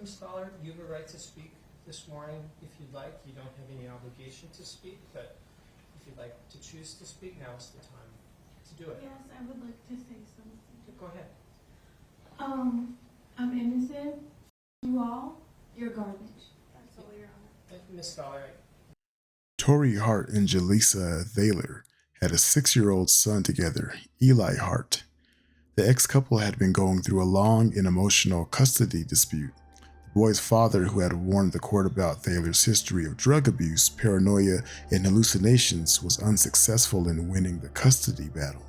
Ms. Thaler. You have a right to speak this morning if you'd like. You don't have any obligation to speak, but if you'd like to choose to speak, now is the time to do it. Yes, I would like to say something. Go ahead. I'm innocent. You all, you're garbage. That's all, Your Honor. Ms. Thaler. Torrey Hart and Julissa Thaler had a 6-year-old son together, Eli Hart. The ex-couple had been going through a long and emotional custody dispute. The boy's father, who had warned the court about Thaler's history of drug abuse, paranoia, and hallucinations, was unsuccessful in winning the custody battle.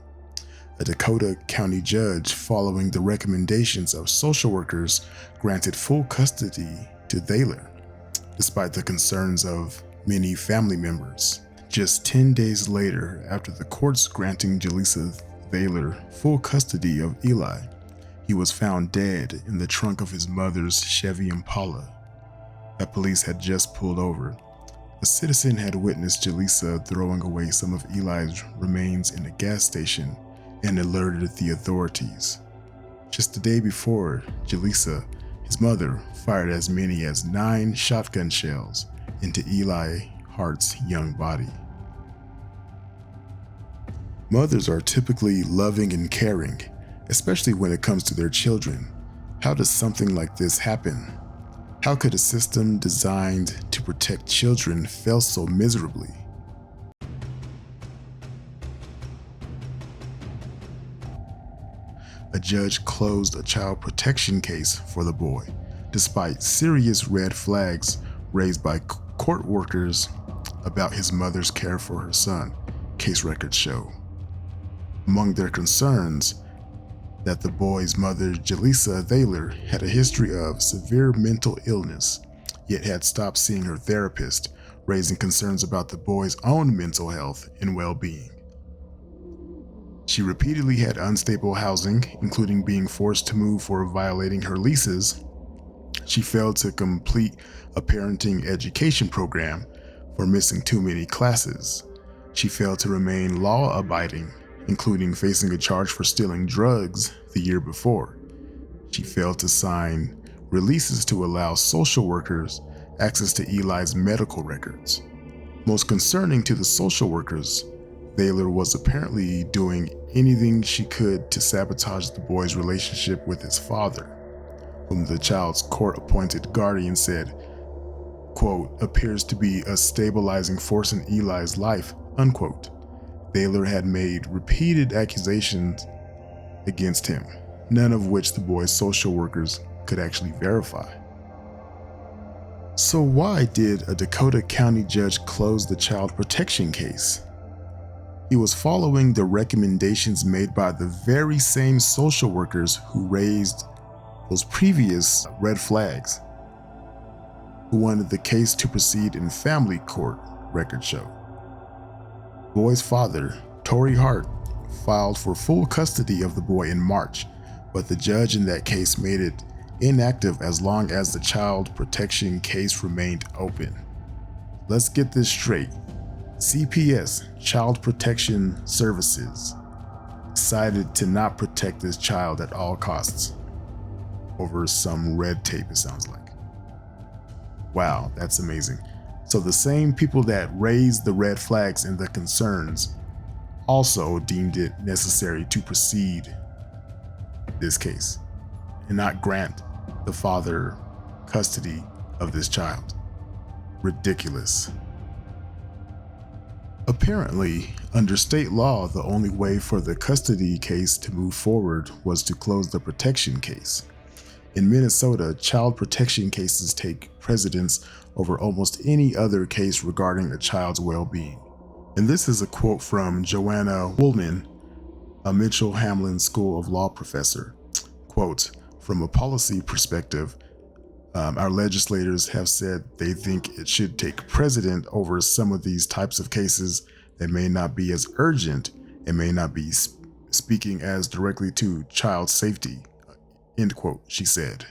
A Dakota County judge, following the recommendations of social workers, granted full custody to Thaler, despite the concerns of many family members. Just 10 days later, after the courts granting Julissa Thaler full custody of Eli, he was found dead in the trunk of his mother's Chevy Impala that police had just pulled over. A citizen had witnessed Julissa throwing away some of Eli's remains in a gas station and alerted the authorities. Just the day before, Julissa, his mother, fired as many as 9 shotgun shells into Eli Hart's young body. Mothers are typically loving and caring, especially when it comes to their children. How does something like this happen? How could a system designed to protect children fail so miserably? A judge closed a child protection case for the boy, despite serious red flags raised by court workers about his mother's care for her son, case records show. Among their concerns, that the boy's mother, Julissa Thaler, had a history of severe mental illness, yet had stopped seeing her therapist, raising concerns about the boy's own mental health and well-being. She repeatedly had unstable housing, including being forced to move for violating her leases. She failed to complete a parenting education program for missing too many classes. She failed to remain law-abiding, including facing a charge for stealing drugs the year before. She failed to sign releases to allow social workers access to Eli's medical records. Most concerning to the social workers, Thaler was apparently doing anything she could to sabotage the boy's relationship with his father, whom the child's court-appointed guardian said, quote, appears to be a stabilizing force in Eli's life, unquote. Thaler had made repeated accusations against him, none of which the boy's social workers could actually verify. So why did a Dakota County judge close the child protection case? He was following the recommendations made by the very same social workers who raised those previous red flags, who wanted the case to proceed in family court, records show. Boy's father, Torrey Hart, filed for full custody of the boy in March, but the judge in that case made it inactive as long as the child protection case remained open. Let's get this straight. CPS, Child Protection Services, decided to not protect this child at all costs over some red tape, it sounds like. Wow, that's amazing. So the same people that raised the red flags and the concerns also deemed it necessary to proceed this case and not grant the father custody of this child. Ridiculous. Apparently, under state law, the only way for the custody case to move forward was to close the protection case. In Minnesota, child protection cases take precedence over almost any other case regarding a child's well-being. And this is a quote from Joanna Woolman, a Mitchell Hamlin School of Law professor. Quote, from a policy perspective, our legislators have said they think it should take precedent over some of these types of cases that may not be as urgent and may not be speaking as directly to child safety, end quote, she said.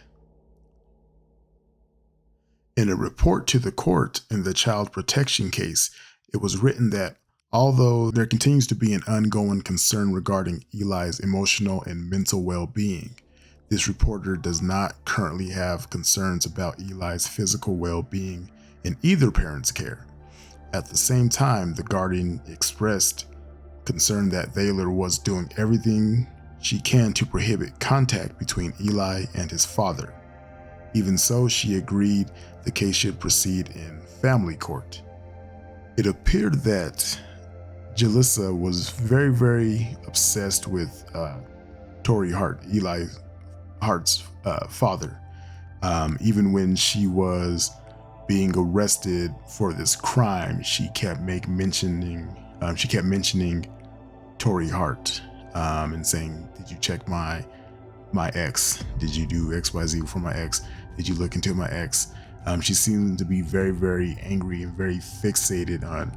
In a report to the court in the child protection case, it was written that although there continues to be an ongoing concern regarding Eli's emotional and mental well-being, This reporter does not currently have concerns about Eli's physical well-being in either parent's care. At the same time, the guardian expressed concern that Thaler was doing everything she can to prohibit contact between Eli and his father. Even so, she agreed the case should proceed in family court. It appeared that Julissa was very, very obsessed with Torrey Hart, Eli Hart's father. Even when she was being arrested for this crime, she kept mentioning Torrey Hart and saying, "Did you check my ex? Did you do XYZ for my ex? Did you look into my ex?" She seemed to be very, very angry and very fixated on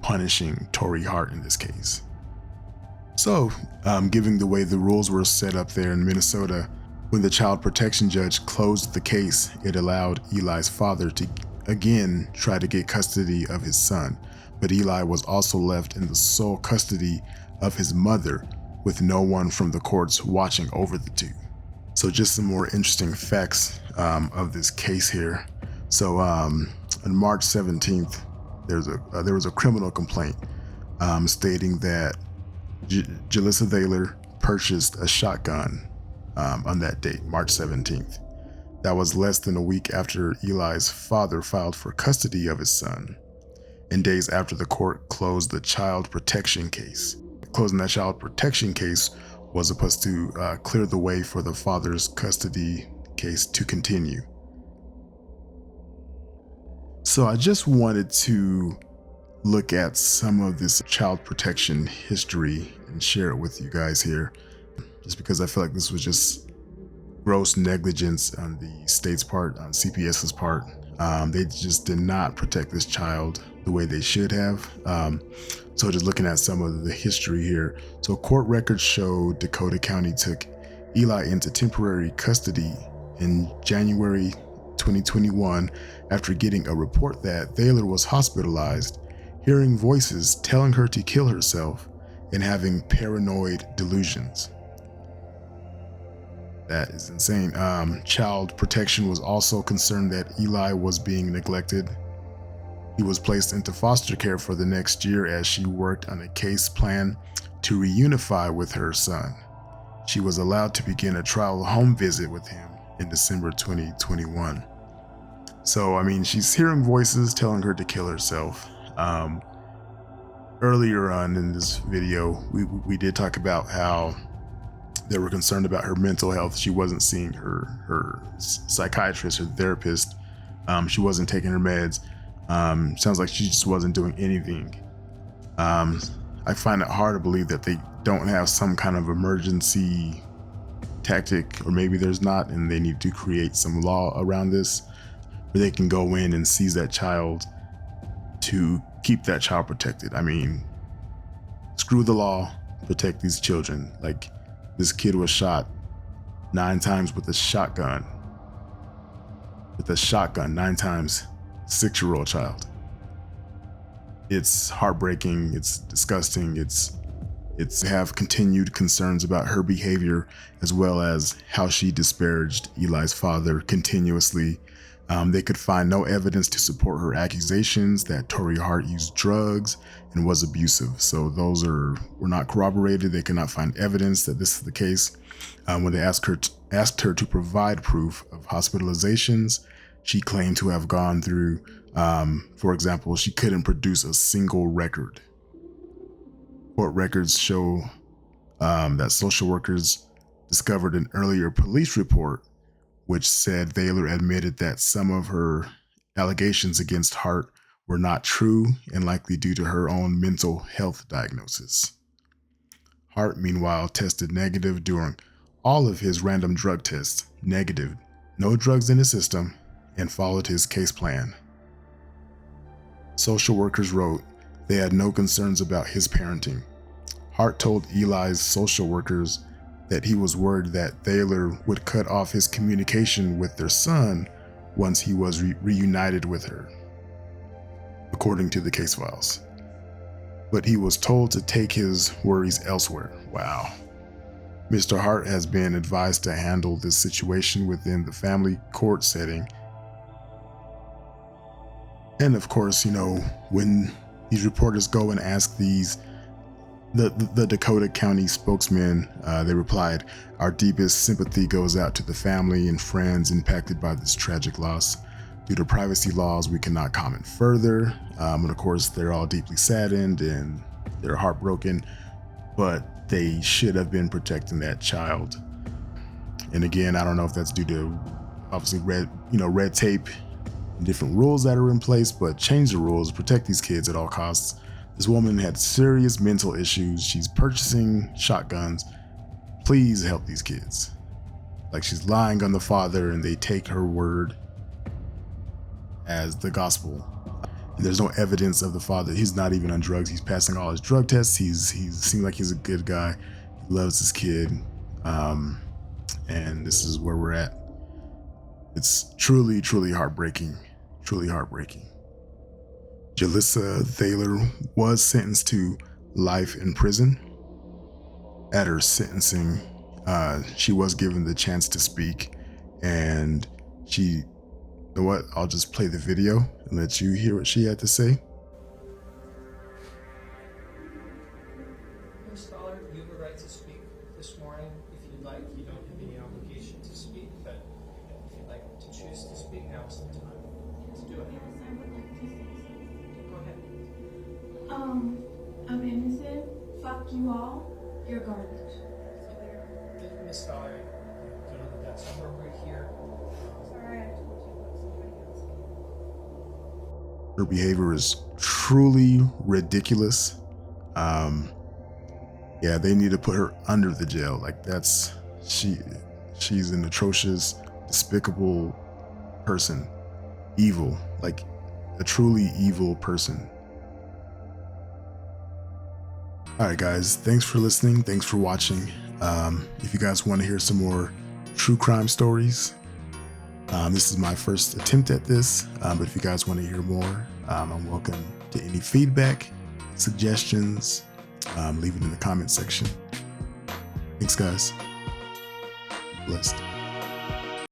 punishing Torrey Hart in this case. So, given the way the rules were set up there in Minnesota, when the child protection judge closed the case, it allowed Eli's father to again try to get custody of his son, but Eli was also left in the sole custody of his mother, with no one from the courts watching over the two. So just some more interesting facts of this case here. So on March 17th, there was a criminal complaint stating that Julissa Thaler purchased a shotgun on that date, March 17th. That was less than a week after Eli's father filed for custody of his son, and days after the court closed the child protection case. Closing that child protection case was supposed to clear the way for the father's custody case to continue. So I just wanted to look at some of this child protection history and share it with you guys here, just because I feel like this was just gross negligence on the state's part, on CPS's part. They just did not protect this child the way they should have. So just looking at some of the history here. So court records show Dakota County took Eli into temporary custody in January 2021 after getting a report that Thaler was hospitalized, hearing voices telling her to kill herself, and having paranoid delusions. That is insane. Child protection was also concerned that Eli was being neglected. He was placed into foster care for the next year as she worked on a case plan to reunify with her son. She was allowed to begin a trial home visit with him in December 2021. So, I mean, she's hearing voices telling her to kill herself. Earlier on in this video, we did talk about how they were concerned about her mental health. She wasn't seeing her psychiatrist or therapist. She wasn't taking her meds. Sounds like she just wasn't doing anything. I find it hard to believe that they don't have some kind of emergency tactic, or maybe there's not, and they need to create some law around this where they can go in and seize that child to keep that child protected. I mean, screw the law, protect these children. Like, this kid was shot 9 times with a shotgun. 9 times. 6-year-old child. It's heartbreaking. It's disgusting. It's have continued concerns about her behavior, as well as how she disparaged Eli's father continuously. They could find no evidence to support her accusations that Torrey Hart used drugs and was abusive. So those were not corroborated. They could not find evidence that this is the case. When they asked her to provide proof of hospitalizations, she claimed to have gone through, for example, she couldn't produce a single record. Court records show that social workers discovered an earlier police report which said Thaler admitted that some of her allegations against Hart were not true and likely due to her own mental health diagnosis. Hart, meanwhile, tested negative during all of his random drug tests, negative, no drugs in his system, and followed his case plan. Social workers wrote they had no concerns about his parenting. Hart told Eli's social workers that he was worried that Thaler would cut off his communication with their son once he was reunited with her, according to the case files. But he was told to take his worries elsewhere. Wow. Mr. Hart has been advised to handle this situation within the family court setting. And of course, when these reporters go and ask the Dakota County spokesman, they replied, "Our deepest sympathy goes out to the family and friends impacted by this tragic loss. Due to privacy laws, we cannot comment further." And of course, they're all deeply saddened and they're heartbroken, but they should have been protecting that child. And again, I don't know if that's due to obviously red tape, different rules that are in place, but change the rules, protect these kids at all costs. This woman had serious mental issues. She's purchasing shotguns. Please help these kids. Like, she's lying on the father and they take her word as the gospel. And there's no evidence of the father. He's not even on drugs. He's passing all his drug tests. He seems like he's a good guy. He loves his kid. And this is where we're at. It's truly, truly heartbreaking. Truly heartbreaking. Julissa Thaler was sentenced to life in prison. At her sentencing, she was given the chance to speak, and you know what? I'll just play the video and let you hear what she had to say. Ms. Thaler, you have a right to speak this morning if you'd like. You don't have any obligation to speak, but if you'd like to choose to speak, now is the time to do it. Yes, I would like to say something. Go ahead. I'm innocent. Fuck you all. You're garbage. Ms. Thaler, I don't know that that's appropriate here. Sorry, I told you about somebody else. Her behavior is truly ridiculous. Yeah, they need to put her under the jail. Like, she's an atrocious, despicable person. Evil, like a truly evil person. All right, guys, thanks for listening. Thanks for watching. If you guys want to hear some more true crime stories, this is my first attempt at this, but if you guys want to hear more, I'm welcome to any feedback, suggestions. Leave it in the comment section. Thanks, guys. Blessed.